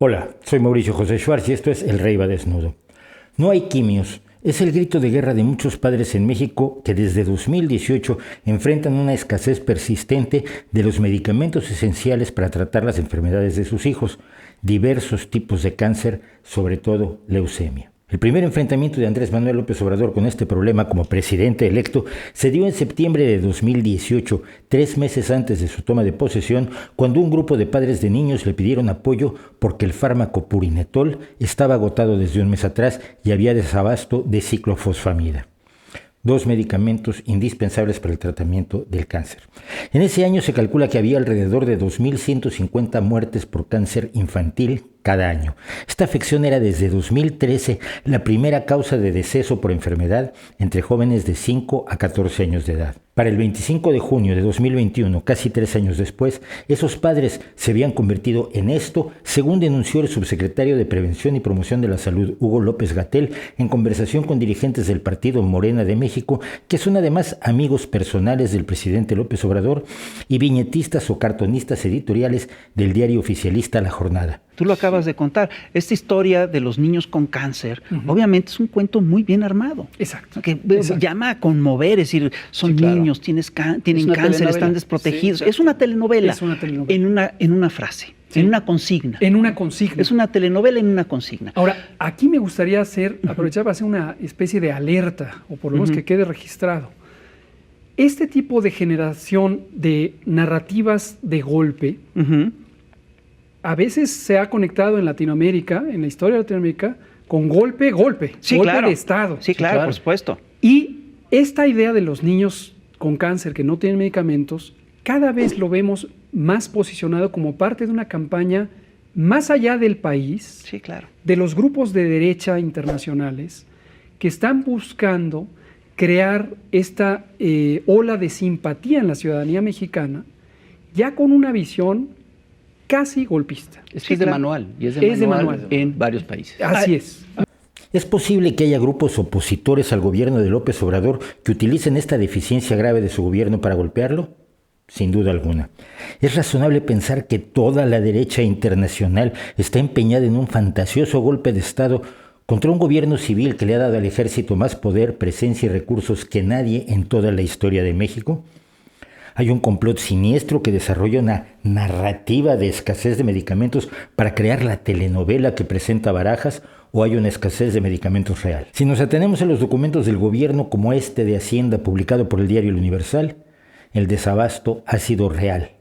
Hola, soy Mauricio José Schwartz y esto es El Rey va desnudo. No hay quimios. Es el grito de guerra de muchos padres en México que desde 2018 enfrentan una escasez persistente de los medicamentos esenciales para tratar las enfermedades de sus hijos, diversos tipos de cáncer, sobre todo leucemia. El primer enfrentamiento de Andrés Manuel López Obrador con este problema como presidente electo se dio en septiembre de 2018, 3 meses antes de su toma de posesión, cuando un grupo de padres de niños le pidieron apoyo porque el fármaco purinetol estaba agotado desde un mes atrás y había desabasto de ciclofosfamida, 2 medicamentos indispensables para el tratamiento del cáncer. En ese año se calcula que había alrededor de 2.150 muertes por cáncer infantil cada año. Esta afección era desde 2013 la primera causa de deceso por enfermedad entre jóvenes de 5 a 14 años de edad. Para el 25 de junio de 2021, casi 3 años después, esos padres se habían convertido en esto, según denunció el subsecretario de Prevención y Promoción de la Salud, Hugo López-Gatell, en conversación con dirigentes del partido Morena de México, que son además amigos personales del presidente López Obrador y viñetistas o cartonistas editoriales del diario oficialista La Jornada. Tú lo acabas de contar. Esta historia de los niños con cáncer, obviamente es un cuento muy bien armado. Exacto. Que llama a conmover, es decir, son niños, tienen cáncer, están desprotegidos. Sí, es una telenovela. Es una telenovela. En una frase, en una consigna. En una consigna. Es una telenovela en una consigna. Ahora, aquí me gustaría aprovechar para hacer una especie de alerta, o por lo menos que quede registrado. Este tipo de generación de narrativas de golpe, a veces se ha conectado en Latinoamérica, en la historia de Latinoamérica, con golpe. Sí, golpe claro. de Estado. Sí, claro, por supuesto. Y esta idea de los niños con cáncer que no tienen medicamentos, cada vez lo vemos más posicionado como parte de una campaña más allá del país, sí, claro, de los grupos de derecha internacionales que están buscando crear esta ola de simpatía en la ciudadanía mexicana, ya con una visión casi golpista. Es de manual, y es de manual en varios países. Así es. ¿Es posible que haya grupos opositores al gobierno de López Obrador que utilicen esta deficiencia grave de su gobierno para golpearlo? Sin duda alguna. Es razonable pensar que toda la derecha internacional está empeñada en un fantasioso golpe de Estado contra un gobierno civil que le ha dado al ejército más poder, presencia y recursos que nadie en toda la historia de México. Hay un complot siniestro que desarrolla una narrativa de escasez de medicamentos para crear la telenovela que presenta Barajas, o hay una escasez de medicamentos real. Si nos atenemos a los documentos del gobierno como este de Hacienda publicado por el diario El Universal, el desabasto ha sido real.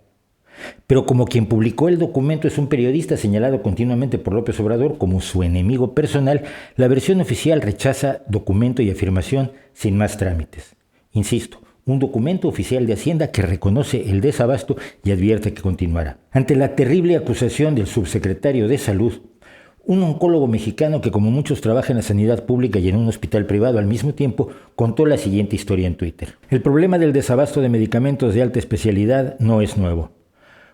Pero como quien publicó el documento es un periodista señalado continuamente por López Obrador como su enemigo personal, la versión oficial rechaza documento y afirmación sin más trámites. Insisto, un documento oficial de Hacienda que reconoce el desabasto y advierte que continuará. Ante la terrible acusación del subsecretario de Salud, un oncólogo mexicano que como muchos trabaja en la sanidad pública y en un hospital privado al mismo tiempo, contó la siguiente historia en Twitter. El problema del desabasto de medicamentos de alta especialidad no es nuevo.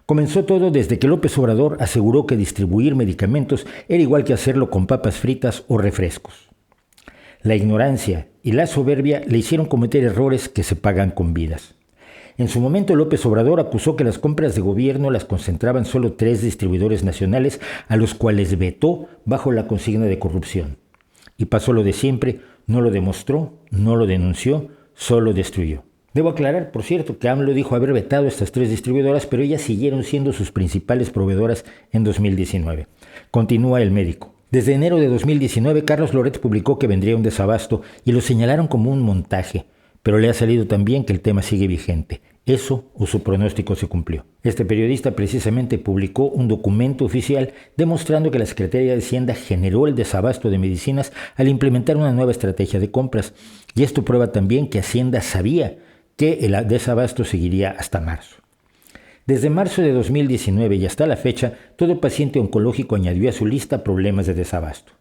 Comenzó todo desde que López Obrador aseguró que distribuir medicamentos era igual que hacerlo con papas fritas o refrescos. La ignorancia y la soberbia le hicieron cometer errores que se pagan con vidas. En su momento, López Obrador acusó que las compras de gobierno las concentraban solo 3 distribuidores nacionales, a los cuales vetó bajo la consigna de corrupción. Y pasó lo de siempre, no lo demostró, no lo denunció, solo destruyó. Debo aclarar, por cierto, que AMLO dijo haber vetado estas 3 distribuidoras, pero ellas siguieron siendo sus principales proveedoras en 2019. Continúa el médico. Desde enero de 2019, Carlos Loret publicó que vendría un desabasto y lo señalaron como un montaje, pero le ha salido también que el tema sigue vigente. Eso o su pronóstico se cumplió. Este periodista precisamente publicó un documento oficial demostrando que la Secretaría de Hacienda generó el desabasto de medicinas al implementar una nueva estrategia de compras. Y esto prueba también que Hacienda sabía que el desabasto seguiría hasta marzo. Desde marzo de 2019 y hasta la fecha, todo paciente oncológico añadió a su lista problemas de desabasto.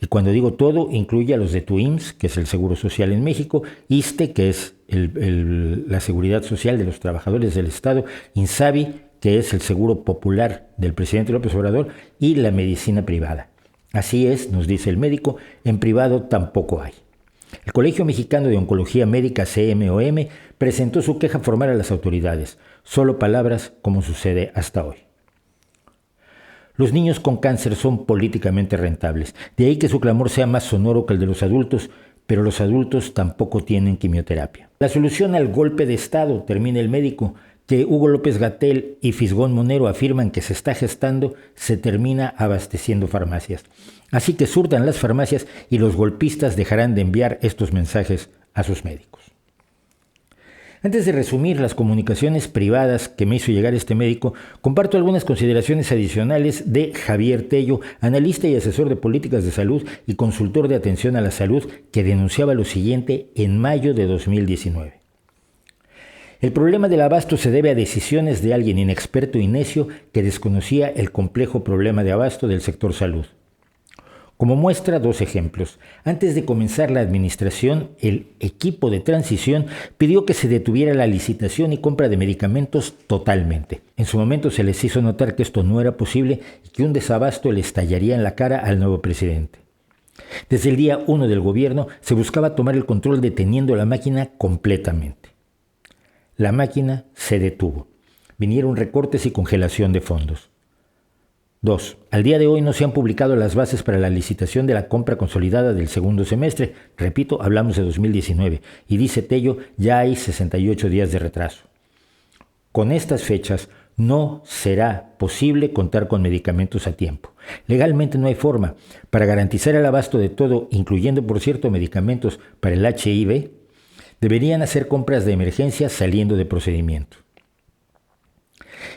Y cuando digo todo, incluye a los de tu IMSS, que es el Seguro Social en México, ISSSTE, que es la Seguridad Social de los Trabajadores del Estado, INSABI, que es el Seguro Popular del presidente López Obrador, y la medicina privada. Así es, nos dice el médico, en privado tampoco hay. El Colegio Mexicano de Oncología Médica, CMOM, presentó su queja formal a las autoridades. Solo palabras, como sucede hasta hoy. Los niños con cáncer son políticamente rentables, de ahí que su clamor sea más sonoro que el de los adultos, pero los adultos tampoco tienen quimioterapia. La solución al golpe de Estado, termina el médico, que Hugo López-Gatell y Fisgón Monero afirman que se está gestando, se termina abasteciendo farmacias. Así que surtan las farmacias y los golpistas dejarán de enviar estos mensajes a sus médicos. Antes de resumir las comunicaciones privadas que me hizo llegar este médico, comparto algunas consideraciones adicionales de Javier Tello, analista y asesor de políticas de salud y consultor de atención a la salud, que denunciaba lo siguiente en mayo de 2019. El problema del abasto se debe a decisiones de alguien inexperto y necio que desconocía el complejo problema de abasto del sector salud. Como muestra, 2 ejemplos. Antes de comenzar la administración, el equipo de transición pidió que se detuviera la licitación y compra de medicamentos totalmente. En su momento se les hizo notar que esto no era posible y que un desabasto le estallaría en la cara al nuevo presidente. Desde el día 1 del gobierno se buscaba tomar el control deteniendo la máquina completamente. La máquina se detuvo. Vinieron recortes y congelación de fondos. 2. Al día de hoy no se han publicado las bases para la licitación de la compra consolidada del segundo semestre. Repito, hablamos de 2019. Y dice Tello, ya hay 68 días de retraso. Con estas fechas no será posible contar con medicamentos a tiempo. Legalmente no hay forma. Para garantizar el abasto de todo, incluyendo por cierto medicamentos para el HIV, deberían hacer compras de emergencia saliendo de procedimiento.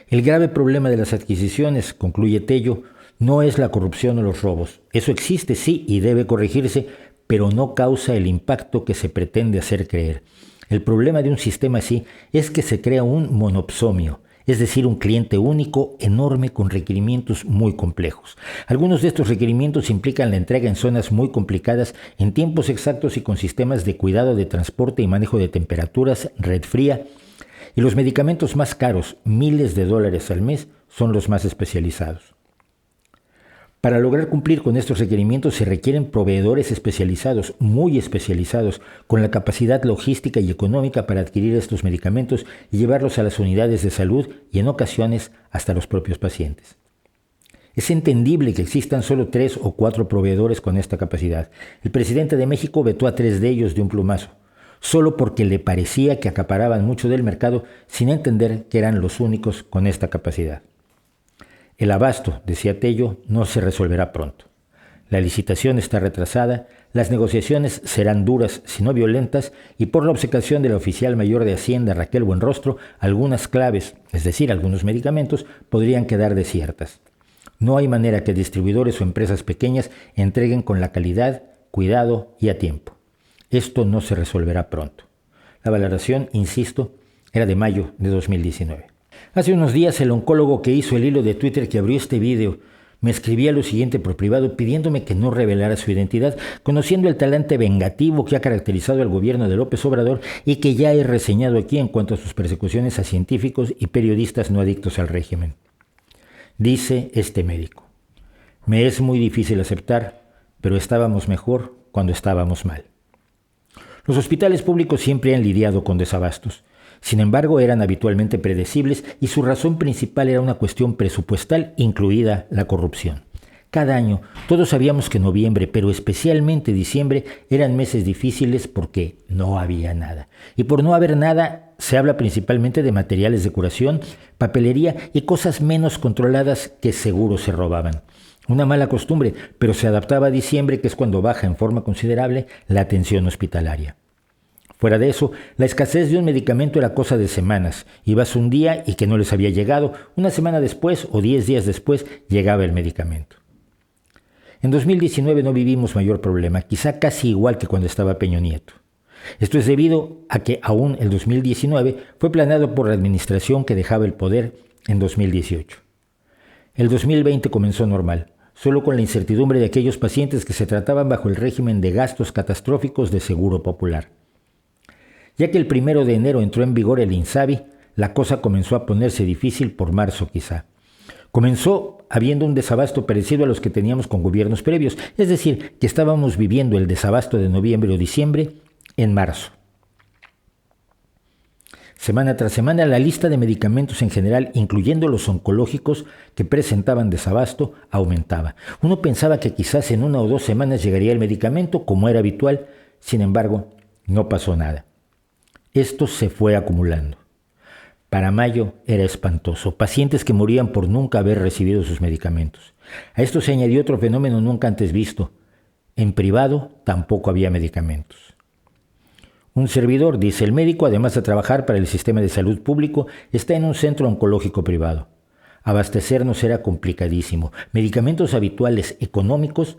El grave problema de las adquisiciones, concluye Tello, no es la corrupción o los robos. Eso existe, sí, y debe corregirse, pero no causa el impacto que se pretende hacer creer. El problema de un sistema así es que se crea un monopsomio, es decir, un cliente único, enorme, con requerimientos muy complejos. Algunos de estos requerimientos implican la entrega en zonas muy complicadas, en tiempos exactos y con sistemas de cuidado de transporte y manejo de temperaturas, red fría. Y los medicamentos más caros, miles de dólares al mes, son los más especializados. Para lograr cumplir con estos requerimientos se requieren proveedores especializados, muy especializados, con la capacidad logística y económica para adquirir estos medicamentos y llevarlos a las unidades de salud y en ocasiones hasta los propios pacientes. Es entendible que existan solo 3 o 4 proveedores con esta capacidad. El presidente de México vetó a 3 de ellos de un plumazo, solo porque le parecía que acaparaban mucho del mercado sin entender que eran los únicos con esta capacidad. El abasto, decía Tello, no se resolverá pronto. La licitación está retrasada, las negociaciones serán duras, si no violentas, y por la obcecación de la oficial mayor de Hacienda, Raquel Buenrostro, algunas claves, es decir, algunos medicamentos, podrían quedar desiertas. No hay manera que distribuidores o empresas pequeñas entreguen con la calidad, cuidado y a tiempo. Esto no se resolverá pronto. La valoración, insisto, era de mayo de 2019. Hace unos días el oncólogo que hizo el hilo de Twitter que abrió este video me escribía lo siguiente por privado pidiéndome que no revelara su identidad, conociendo el talante vengativo que ha caracterizado al gobierno de López Obrador y que ya he reseñado aquí en cuanto a sus persecuciones a científicos y periodistas no adictos al régimen. Dice este médico: me es muy difícil aceptar, pero estábamos mejor cuando estábamos mal. Los hospitales públicos siempre han lidiado con desabastos. Sin embargo, eran habitualmente predecibles y su razón principal era una cuestión presupuestal, incluida la corrupción. Cada año, todos sabíamos que noviembre, pero especialmente diciembre, eran meses difíciles porque no había nada. Y por no haber nada, se habla principalmente de materiales de curación, papelería y cosas menos controladas que seguro se robaban. Una mala costumbre, pero se adaptaba a diciembre, que es cuando baja en forma considerable la atención hospitalaria. Fuera de eso, la escasez de un medicamento era cosa de semanas. Ibas un día y que no les había llegado, una semana después o 10 días después llegaba el medicamento. En 2019 no vivimos mayor problema, quizá casi igual que cuando estaba Peña Nieto. Esto es debido a que aún el 2019 fue planeado por la administración que dejaba el poder en 2018. El 2020 comenzó normal, solo con la incertidumbre de aquellos pacientes que se trataban bajo el régimen de gastos catastróficos de Seguro Popular. Ya que el 1 de enero entró en vigor el INSABI, la cosa comenzó a ponerse difícil por marzo quizá. Comenzó habiendo un desabasto parecido a los que teníamos con gobiernos previos, es decir, que estábamos viviendo el desabasto de noviembre o diciembre en marzo. Semana tras semana, la lista de medicamentos en general, incluyendo los oncológicos que presentaban desabasto, aumentaba. Uno pensaba que quizás en 1 o 2 semanas llegaría el medicamento, como era habitual. Sin embargo, no pasó nada. Esto se fue acumulando. Para mayo era espantoso. Pacientes que morían por nunca haber recibido sus medicamentos. A esto se añadió otro fenómeno nunca antes visto. En privado tampoco había medicamentos. Un servidor, dice el médico, además de trabajar para el sistema de salud público, está en un centro oncológico privado. Abastecernos era complicadísimo. Medicamentos habituales económicos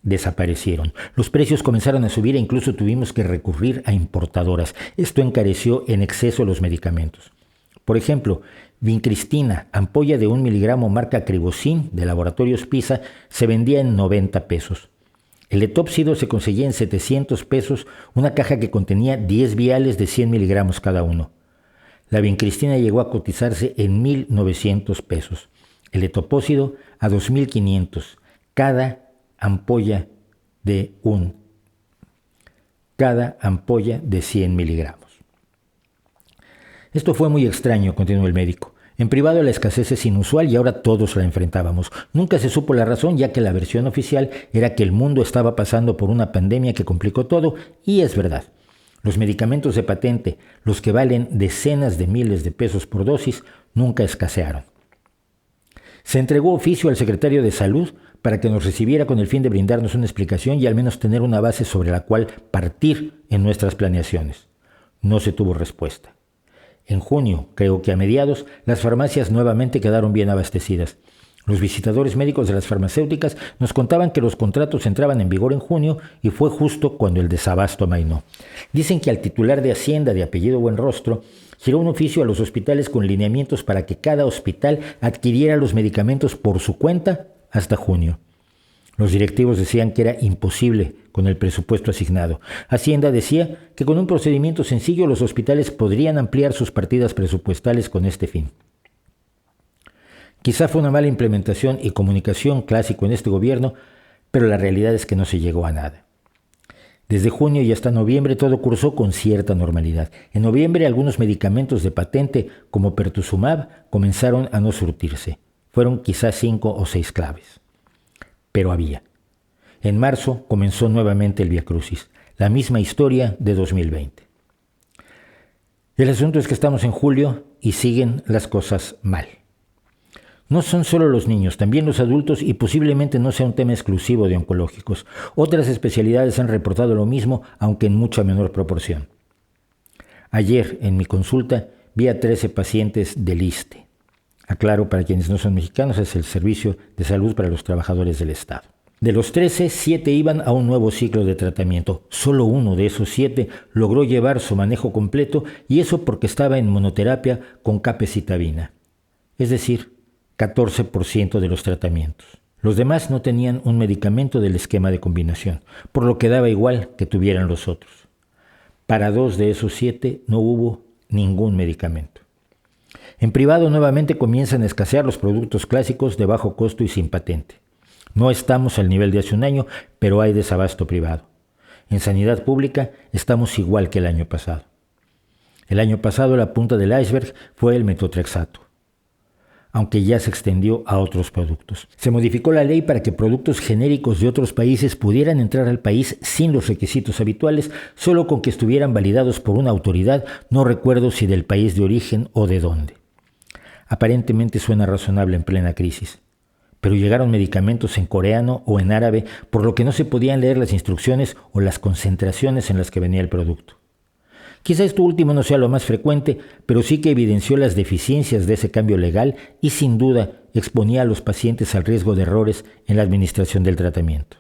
desaparecieron. Los precios comenzaron a subir e incluso tuvimos que recurrir a importadoras. Esto encareció en exceso los medicamentos. Por ejemplo, vincristina, ampolla de 1 miligramo marca Cribocin de Laboratorios PISA, se vendía en 90 pesos. El etópsido se conseguía en 700 pesos, una caja que contenía 10 viales de 100 miligramos cada uno. La vincristina llegó a cotizarse en 1,900 pesos. El etopósido a 2,500. Cada ampolla de 100 miligramos. Esto fue muy extraño, continuó el médico. En privado la escasez es inusual y ahora todos la enfrentábamos. Nunca se supo la razón, ya que la versión oficial era que el mundo estaba pasando por una pandemia que complicó todo, y es verdad. Los medicamentos de patente, los que valen decenas de miles de pesos por dosis, nunca escasearon. Se entregó oficio al secretario de Salud para que nos recibiera con el fin de brindarnos una explicación y al menos tener una base sobre la cual partir en nuestras planeaciones. No se tuvo respuesta. En junio, creo que a mediados, las farmacias nuevamente quedaron bien abastecidas. Los visitadores médicos de las farmacéuticas nos contaban que los contratos entraban en vigor en junio y fue justo cuando el desabasto amainó. Dicen que al titular de Hacienda de apellido Buenrostro giró un oficio a los hospitales con lineamientos para que cada hospital adquiriera los medicamentos por su cuenta hasta junio. Los directivos decían que era imposible con el presupuesto asignado. Hacienda decía que con un procedimiento sencillo los hospitales podrían ampliar sus partidas presupuestales con este fin. Quizá fue una mala implementación y comunicación clásico en este gobierno, pero la realidad es que no se llegó a nada. Desde junio y hasta noviembre todo cursó con cierta normalidad. En noviembre algunos medicamentos de patente como Pertuzumab comenzaron a no surtirse. Fueron quizás 5 o 6 claves. Pero había. En marzo comenzó nuevamente el viacrucis, la misma historia de 2020. El asunto es que estamos en julio y siguen las cosas mal. No son solo los niños, también los adultos, y posiblemente no sea un tema exclusivo de oncológicos. Otras especialidades han reportado lo mismo, aunque en mucha menor proporción. Ayer, en mi consulta, vi a 13 pacientes del ISSSTE. Aclaro, para quienes no son mexicanos, es el Servicio de Salud para los Trabajadores del Estado. De los 13, 7 iban a un nuevo ciclo de tratamiento. Solo uno de esos 7 logró llevar su manejo completo, y eso porque estaba en monoterapia con capecitabina. Es decir, 14% de los tratamientos. Los demás no tenían un medicamento del esquema de combinación, por lo que daba igual que tuvieran los otros. Para 2 de esos 7 no hubo ningún medicamento. En privado nuevamente comienzan a escasear los productos clásicos de bajo costo y sin patente. No estamos al nivel de hace un año, pero hay desabasto privado. En sanidad pública estamos igual que el año pasado. El año pasado la punta del iceberg fue el metotrexato, aunque ya se extendió a otros productos. Se modificó la ley para que productos genéricos de otros países pudieran entrar al país sin los requisitos habituales, solo con que estuvieran validados por una autoridad, no recuerdo si del país de origen o de dónde. Aparentemente suena razonable en plena crisis, pero llegaron medicamentos en coreano o en árabe, por lo que no se podían leer las instrucciones o las concentraciones en las que venía el producto. Quizá esto último no sea lo más frecuente, pero sí que evidenció las deficiencias de ese cambio legal y sin duda exponía a los pacientes al riesgo de errores en la administración del tratamiento.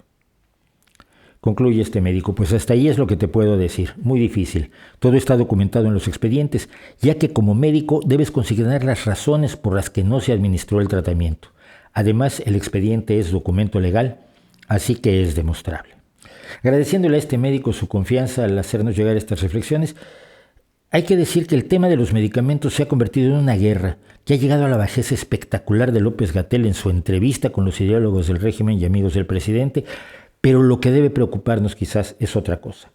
Concluye este médico, pues hasta ahí es lo que te puedo decir, muy difícil. Todo está documentado en los expedientes, ya que como médico debes consignar las razones por las que no se administró el tratamiento. Además, el expediente es documento legal, así que es demostrable. Agradeciéndole a este médico su confianza al hacernos llegar estas reflexiones, hay que decir que el tema de los medicamentos se ha convertido en una guerra que ha llegado a la bajeza espectacular de López-Gatell en su entrevista con los ideólogos del régimen y amigos del presidente, pero lo que debe preocuparnos quizás es otra cosa.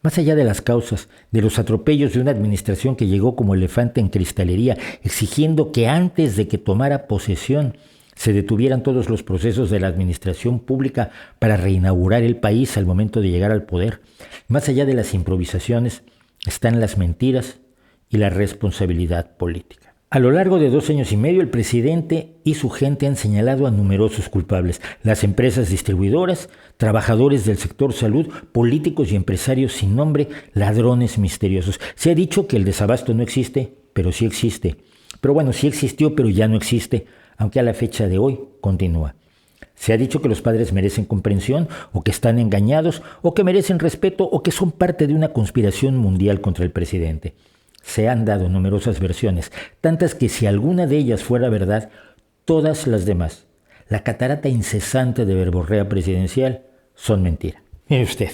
Más allá de las causas, de los atropellos de una administración que llegó como elefante en cristalería, exigiendo que antes de que tomara posesión se detuvieran todos los procesos de la administración pública para reinaugurar el país al momento de llegar al poder. Más allá de las improvisaciones están las mentiras y la responsabilidad política. A lo largo de 2 años y medio, el presidente y su gente han señalado a numerosos culpables: las empresas distribuidoras, trabajadores del sector salud, políticos y empresarios sin nombre, ladrones misteriosos. Se ha dicho que el desabasto no existe, pero sí existe. Pero bueno, sí existió, pero ya no existe, aunque a la fecha de hoy continúa. Se ha dicho que los padres merecen comprensión, o que están engañados, o que merecen respeto, o que son parte de una conspiración mundial contra el presidente. Se han dado numerosas versiones, tantas que si alguna de ellas fuera verdad, todas las demás, la catarata incesante de verborrea presidencial, son mentira. Mire usted,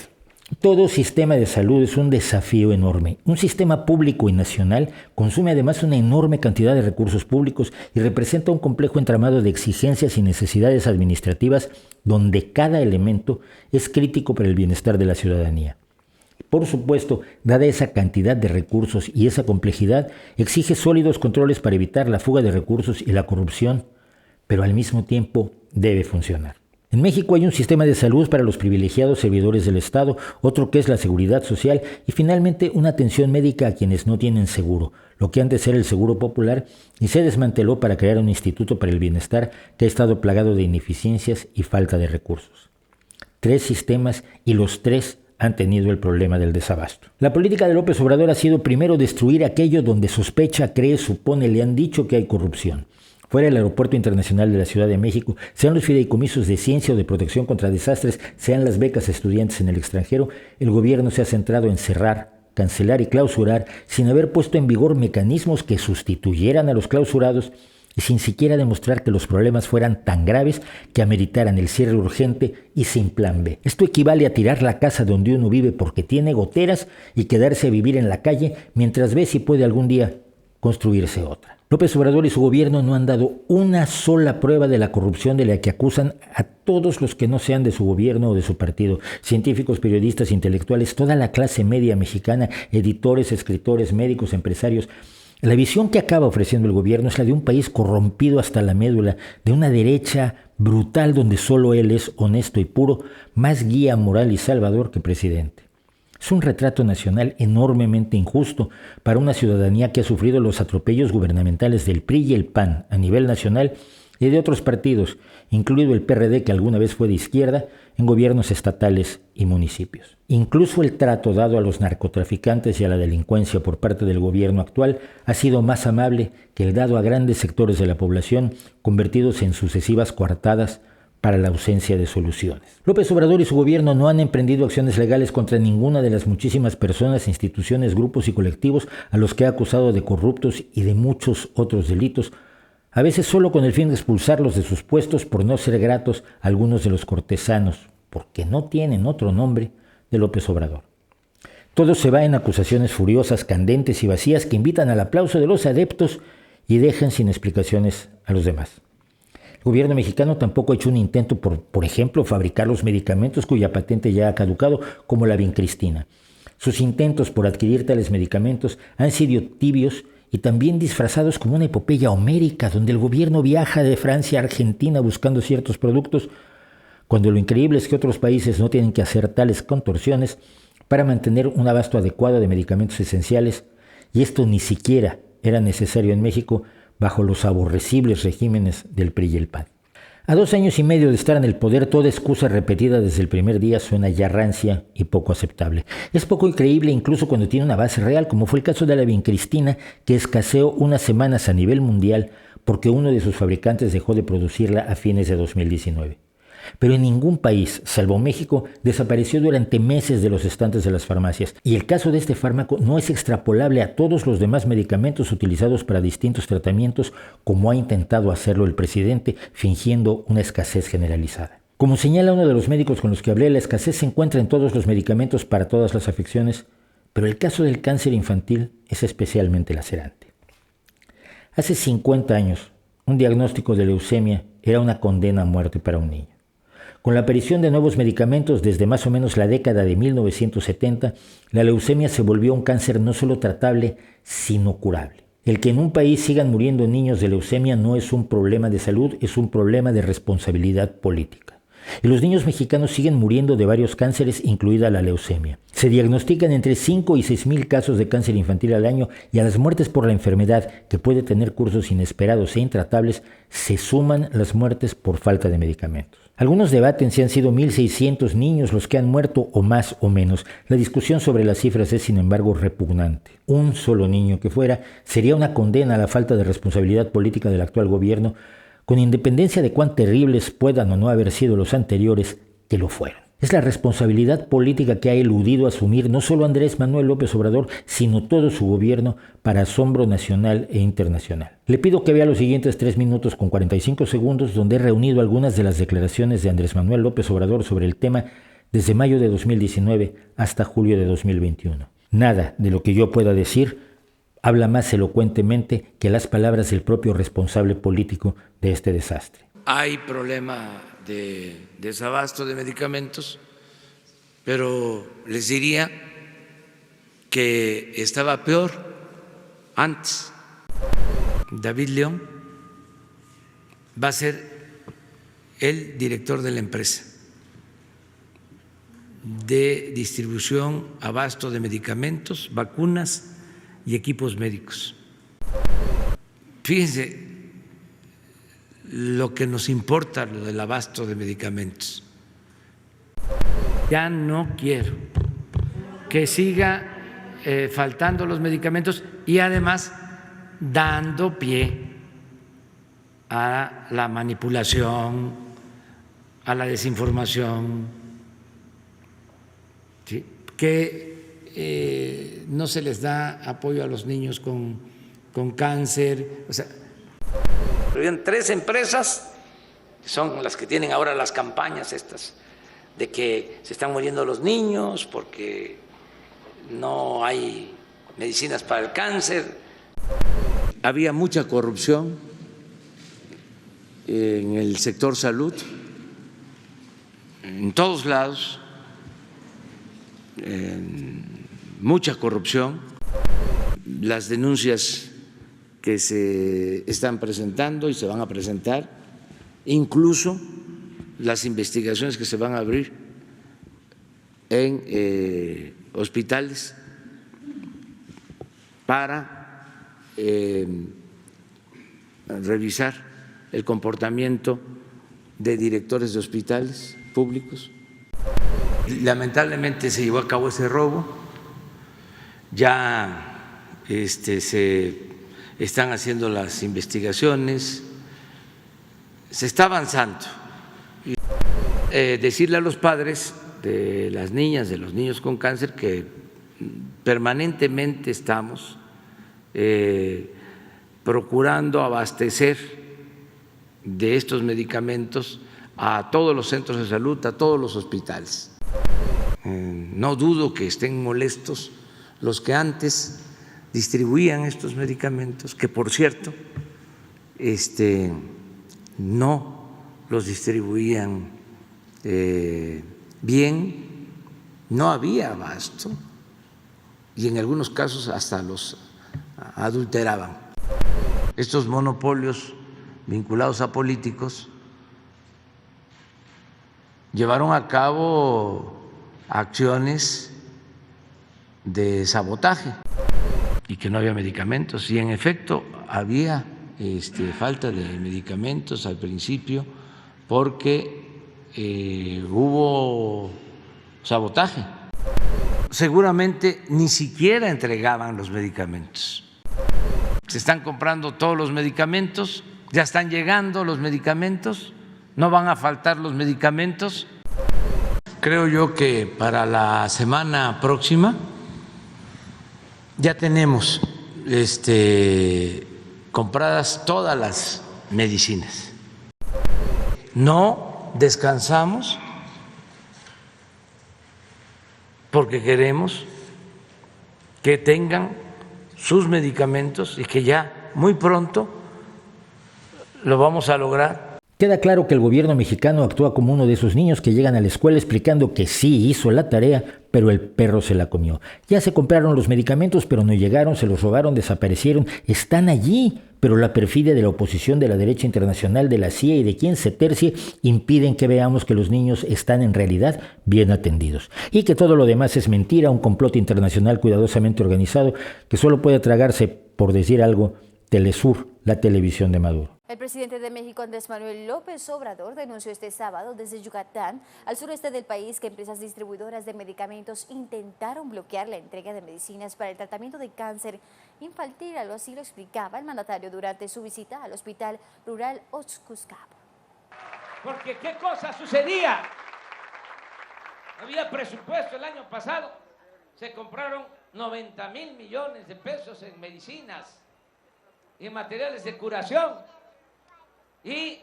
todo sistema de salud es un desafío enorme. Un sistema público y nacional consume además una enorme cantidad de recursos públicos y representa un complejo entramado de exigencias y necesidades administrativas donde cada elemento es crítico para el bienestar de la ciudadanía. Por supuesto, dada esa cantidad de recursos y esa complejidad, exige sólidos controles para evitar la fuga de recursos y la corrupción, pero al mismo tiempo debe funcionar. En México hay un sistema de salud para los privilegiados servidores del Estado, otro que es la seguridad social y finalmente una atención médica a quienes no tienen seguro, lo que antes era el Seguro Popular y se desmanteló para crear un Instituto para el Bienestar que ha estado plagado de ineficiencias y falta de recursos. 3 sistemas y los 3 han tenido el problema del desabasto. La política de López Obrador ha sido primero destruir aquello donde sospecha, cree, supone, le han dicho que hay corrupción. Fuera del Aeropuerto Internacional de la Ciudad de México, sean los fideicomisos de ciencia o de protección contra desastres, sean las becas a estudiantes en el extranjero, el gobierno se ha centrado en cerrar, cancelar y clausurar sin haber puesto en vigor mecanismos que sustituyeran a los clausurados y sin siquiera demostrar que los problemas fueran tan graves que ameritaran el cierre urgente y sin plan B. Esto equivale a tirar la casa donde uno vive porque tiene goteras y quedarse a vivir en la calle mientras ve si puede algún día construirse otra. López Obrador y su gobierno no han dado una sola prueba de la corrupción de la que acusan a todos los que no sean de su gobierno o de su partido, científicos, periodistas, intelectuales, toda la clase media mexicana, editores, escritores, médicos, empresarios. La visión que acaba ofreciendo el gobierno es la de un país corrompido hasta la médula, de una derecha brutal donde solo él es honesto y puro, más guía moral y salvador que presidente. Es un retrato nacional enormemente injusto para una ciudadanía que ha sufrido los atropellos gubernamentales del PRI y el PAN a nivel nacional y de otros partidos, incluido el PRD que alguna vez fue de izquierda, en gobiernos estatales y municipios. Incluso el trato dado a los narcotraficantes y a la delincuencia por parte del gobierno actual ha sido más amable que el dado a grandes sectores de la población, convertidos en sucesivas coartadas para la ausencia de soluciones. López Obrador y su gobierno no han emprendido acciones legales contra ninguna de las muchísimas personas, instituciones, grupos y colectivos a los que ha acusado de corruptos y de muchos otros delitos, a veces solo con el fin de expulsarlos de sus puestos por no ser gratos a algunos de los cortesanos, porque no tienen otro nombre, de López Obrador. Todo se va en acusaciones furiosas, candentes y vacías que invitan al aplauso de los adeptos y dejan sin explicaciones a los demás. El gobierno mexicano tampoco ha hecho un intento por ejemplo, fabricar los medicamentos cuya patente ya ha caducado, como la vincristina. Sus intentos por adquirir tales medicamentos han sido tibios y también disfrazados como una epopeya homérica, donde el gobierno viaja de Francia a Argentina buscando ciertos productos, cuando lo increíble es que otros países no tienen que hacer tales contorsiones para mantener un abasto adecuado de medicamentos esenciales, y esto ni siquiera era necesario en México bajo los aborrecibles regímenes del PRI y el PAN. A 2 años y medio de estar en el poder, toda excusa repetida desde el primer día suena ya rancia y poco aceptable. Es poco creíble incluso cuando tiene una base real, como fue el caso de la vincristina, que escaseó unas semanas a nivel mundial porque uno de sus fabricantes dejó de producirla a fines de 2019. Pero en ningún país, salvo México, desapareció durante meses de los estantes de las farmacias. Y el caso de este fármaco no es extrapolable a todos los demás medicamentos utilizados para distintos tratamientos, como ha intentado hacerlo el presidente, fingiendo una escasez generalizada. Como señala uno de los médicos con los que hablé, la escasez se encuentra en todos los medicamentos para todas las afecciones, pero el caso del cáncer infantil es especialmente lacerante. Hace 50 años, un diagnóstico de leucemia era una condena a muerte para un niño. Con la aparición de nuevos medicamentos desde más o menos la década de 1970, la leucemia se volvió un cáncer no solo tratable, sino curable. El que en un país sigan muriendo niños de leucemia no es un problema de salud, es un problema de responsabilidad política. Y los niños mexicanos siguen muriendo de varios cánceres, incluida la leucemia. Se diagnostican entre 5 y 6 mil casos de cáncer infantil al año y a las muertes por la enfermedad, que puede tener cursos inesperados e intratables, se suman las muertes por falta de medicamentos. Algunos debaten si han sido 1.600 niños los que han muerto o más o menos. La discusión sobre las cifras es, sin embargo, repugnante. Un solo niño que fuera sería una condena a la falta de responsabilidad política del actual gobierno, con independencia de cuán terribles puedan o no haber sido los anteriores, que lo fueron. Es la responsabilidad política que ha eludido asumir no solo Andrés Manuel López Obrador, sino todo su gobierno, para asombro nacional e internacional. Le pido que vea los siguientes 3 minutos con 45 segundos, donde he reunido algunas de las declaraciones de Andrés Manuel López Obrador sobre el tema desde mayo de 2019 hasta julio de 2021. Nada de lo que yo pueda decir habla más elocuentemente que las palabras del propio responsable político de este desastre. Hay problema de desabasto de medicamentos, pero les diría que estaba peor antes. David León va a ser el director de la empresa de distribución, abasto de medicamentos, vacunas y equipos médicos. Fíjense lo que nos importa, lo del abasto de medicamentos. Ya no quiero que siga faltando los medicamentos y además dando pie a la manipulación, a la desinformación, ¿sí? Que no se les da apoyo a los niños con cáncer. O sea, habían 3 empresas que son las que tienen ahora las campañas estas de que se están muriendo los niños porque no hay medicinas para el cáncer. Había mucha corrupción en el sector salud, en todos lados, mucha corrupción. Las denuncias que se están presentando y se van a presentar, incluso las investigaciones que se van a abrir en hospitales para revisar el comportamiento de directores de hospitales públicos. Lamentablemente se llevó a cabo ese robo, ya se están haciendo las investigaciones, se está avanzando. Decirle a los padres de las niñas, de los niños con cáncer, que permanentemente estamos procurando abastecer de estos medicamentos a todos los centros de salud, a todos los hospitales. No dudo que estén molestos los que antes distribuían estos medicamentos, que por cierto no los distribuían bien, no había abasto y en algunos casos hasta los adulteraban. Estos monopolios vinculados a políticos llevaron a cabo acciones de sabotaje y que no había medicamentos, y en efecto había falta de medicamentos al principio porque hubo sabotaje. Seguramente ni siquiera entregaban los medicamentos. Se están comprando todos los medicamentos, ya están llegando los medicamentos, no van a faltar los medicamentos. Creo yo que para la semana próxima ya tenemos compradas todas las medicinas. No descansamos porque queremos que tengan sus medicamentos y que ya muy pronto lo vamos a lograr. Queda claro que el gobierno mexicano actúa como uno de esos niños que llegan a la escuela explicando que sí hizo la tarea, pero el perro se la comió. Ya se compraron los medicamentos, pero no llegaron, se los robaron, desaparecieron. Están allí, pero la perfidia de la oposición, de la derecha internacional, de la CIA y de quien se tercie impiden que veamos que los niños están en realidad bien atendidos. Y que todo lo demás es mentira, un complot internacional cuidadosamente organizado que solo puede tragarse, por decir algo, Telesur, la televisión de Maduro. El presidente de México, Andrés Manuel López Obrador, denunció este sábado desde Yucatán, al sureste del país, que empresas distribuidoras de medicamentos intentaron bloquear la entrega de medicinas para el tratamiento de cáncer infantil. Algo así lo explicaba el mandatario durante su visita al Hospital Rural Oxcuscabo. Porque ¿qué cosa sucedía? Había presupuesto el año pasado, se compraron 90,000 millones de pesos en medicinas y en materiales de curación. Y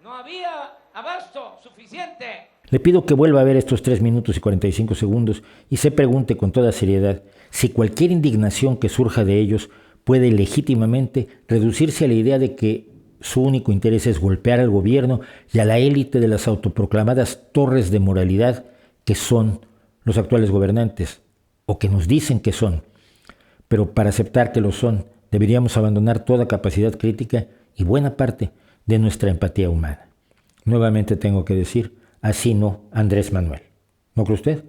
no había abasto suficiente. Le pido que vuelva a ver estos 3 minutos y 45 segundos y se pregunte con toda seriedad si cualquier indignación que surja de ellos puede legítimamente reducirse a la idea de que su único interés es golpear al gobierno y a la élite de las autoproclamadas torres de moralidad que son los actuales gobernantes, o que nos dicen que son. Pero para aceptar que lo son, deberíamos abandonar toda capacidad crítica y buena parte de nuestra empatía humana. Nuevamente tengo que decir, así no, Andrés Manuel. ¿No cree usted?